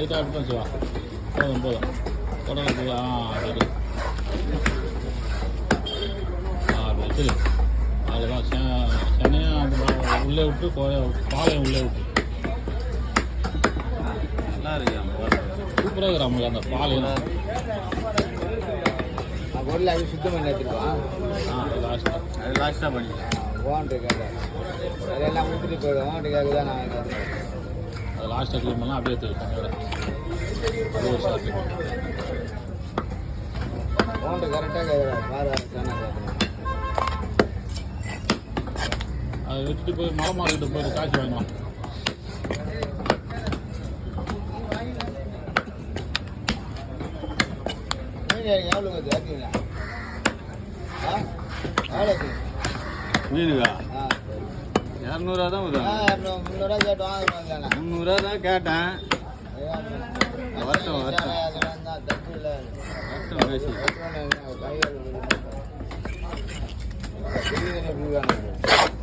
லைட்டாக எடுத்து வச்சுவா. போதும் போதும். தொடர்ந்து சரி. சரி அதுதான் சென்னையாக அந்த உள்ளே விட்டு பாலையும் உள்ளே விட்டு நல்லா இருக்கு. சூப்பராக இருக்கிற நமக்கு அந்த பாலையும். பொருள் அது சுத்தம் பண்ணி எடுத்துருவான். அது லாஸ்ட்டாக பண்ணிக்கலாம். ஓன்ட்டுக்காக அதெல்லாம் ஊற்றிட்டு போயிடுவோம். ஓன்ட்டுக்காக தான் நான் அது லாஸ்ட்டாக க்ளீன் பண்ணலாம். அப்படியே தண்ணியோட அது ஒரு ஷார்ட்டு. ஓன்ட்டு கரெக்டாக கேட்குறேன். பாரு அதை விட்டுட்டு போய் மலை மாறிக்கிட்டு போயிட்டு காய்ச்சி வாங்கலாம். எவ்வளோ ஏற்றுங்களா? எவ்வளோக்கு மீனுக்கா 200 தான் வருது. 300 கேட்டு வாங்கிடுவாங்க. 300 தான் கேட்டேன். வருஷம் தப்பு இல்லை. வருஷம் பேசி கையில்